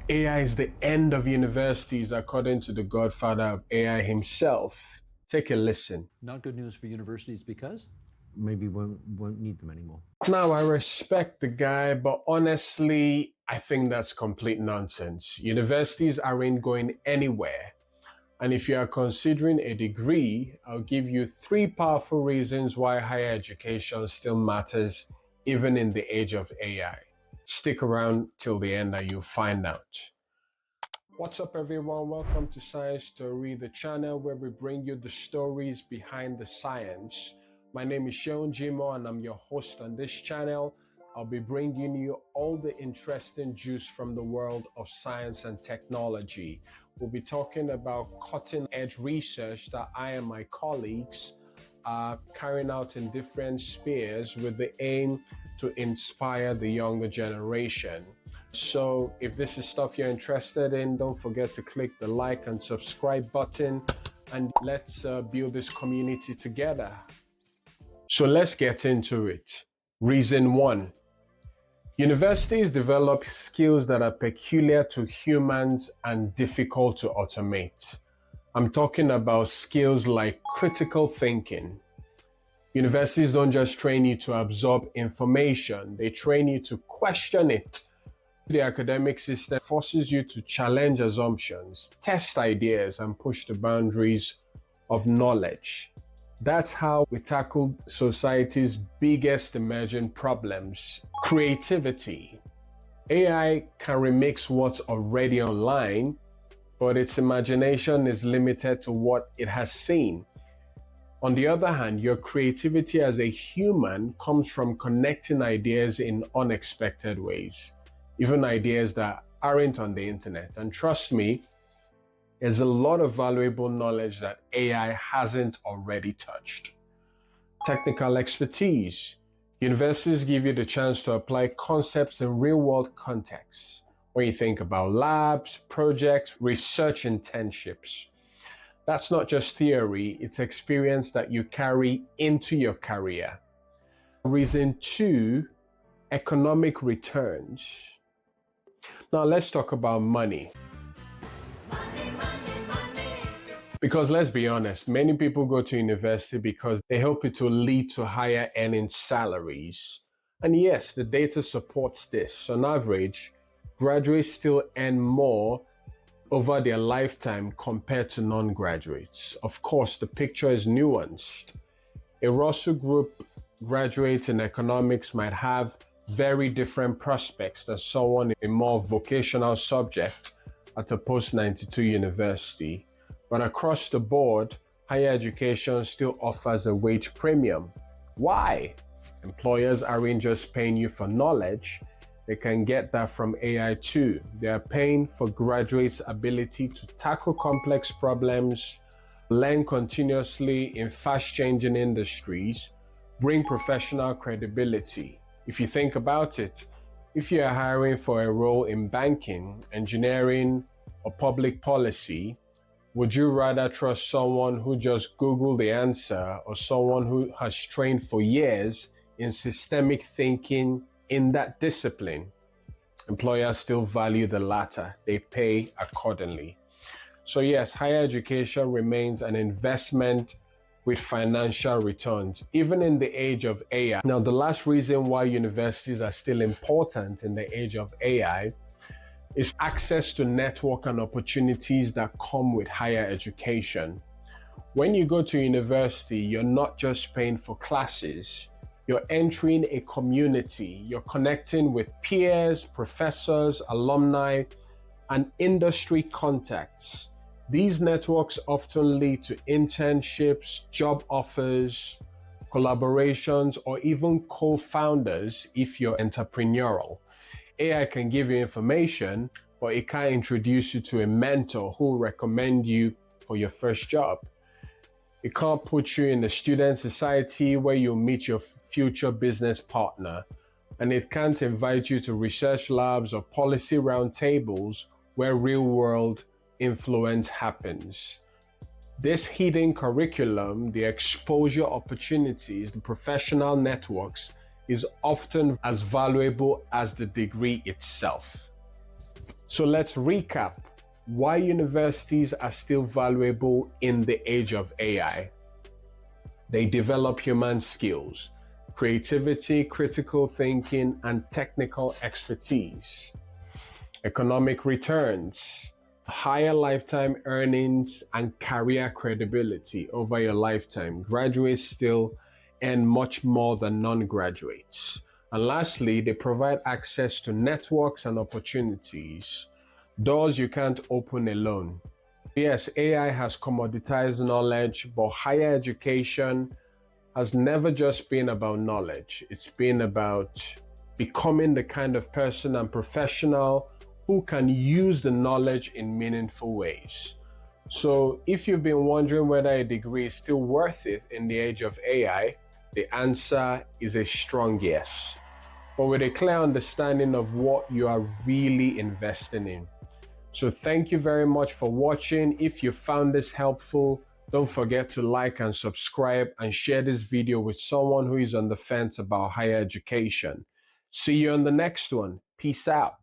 AI is the end of universities, according to the godfather of AI himself. Take a listen. Not good news for universities because maybe won't need them anymore. Now, I respect the guy, but honestly, I think that's complete nonsense. Universities aren't going anywhere. And if you are considering a degree, I'll give you 3 powerful reasons why higher education still matters, even in the age of AI. Stick around till the end and you'll find out. What's up, everyone? Welcome to Science Story, the channel where we bring you the stories behind the science. My name is Sean Jimo and I'm your host on this channel. I'll be bringing you all the interesting juice from the world of science and technology. We'll be talking about cutting-edge research that I and my colleagues are carrying out in different spheres with the aim to inspire the younger generation. So if this is stuff you're interested in, don't forget to click the like and subscribe button and let's build this community together. So let's get into it. Reason 1. Universities develop skills that are peculiar to humans and difficult to automate. I'm talking about skills like critical thinking. Universities don't just train you to absorb information, they train you to question it. The academic system forces you to challenge assumptions, test ideas, and push the boundaries of knowledge. That's how we tackled society's biggest emerging problems: creativity. AI can remix what's already online, but its imagination is limited to what it has seen. On the other hand, your creativity as a human comes from connecting ideas in unexpected ways, even ideas that aren't on the internet. And trust me, there's a lot of valuable knowledge that AI hasn't already touched. Technical expertise. Universities give you the chance to apply concepts in real-world contexts. When you think about labs, projects, research internships, that's not just theory, it's experience that you carry into your career. Reason 2, economic returns. Now let's talk about money. Because let's be honest, many people go to university because they hope it will lead to higher earning salaries. And yes, the data supports this. On average, graduates still earn more over their lifetime compared to non-graduates. Of course, the picture is nuanced. A Russell Group graduate in economics might have very different prospects than someone in a more vocational subject at a post-92 university. But across the board, higher education still offers a wage premium. Why? Employers aren't just paying you for knowledge, they can get that from AI too. They are paying for graduates' ability to tackle complex problems, learn continuously in fast-changing industries, bring professional credibility. If you think about it, if you are hiring for a role in banking, engineering, or public policy, would you rather trust someone who just Googled the answer or someone who has trained for years in systemic thinking in that discipline? Employers still value the latter. They pay accordingly. So yes, higher education remains an investment with financial returns, even in the age of AI. Now, the last reason why universities are still important in the age of AI is access to network and opportunities that come with higher education. When you go to university, you're not just paying for classes, you're entering a community, you're connecting with peers, professors, alumni, and industry contacts. These networks often lead to internships, job offers, collaborations, or even co-founders if you're entrepreneurial. AI can give you information, but it can't introduce you to a mentor who will recommend you for your first job. It can't put you in a student society where you'll meet your future business partner. And it can't invite you to research labs or policy roundtables where real-world influence happens. This hidden curriculum, the exposure opportunities, the professional networks, is often as valuable as the degree itself. So let's recap why universities are still valuable in the age of AI. They develop human skills, creativity, critical thinking, and technical expertise. Economic returns, higher lifetime earnings, and career credibility over your lifetime. Graduates still earn much more than non-graduates. And lastly, they provide access to networks and opportunities, doors you can't open alone. Yes, AI has commoditized knowledge, but higher education has never just been about knowledge. It's been about becoming the kind of person and professional who can use the knowledge in meaningful ways. So if you've been wondering whether a degree is still worth it in the age of AI, the answer is a strong yes, but with a clear understanding of what you are really investing in. So thank you very much for watching. If you found this helpful, don't forget to like and subscribe and share this video with someone who is on the fence about higher education. See you on the next one. Peace out.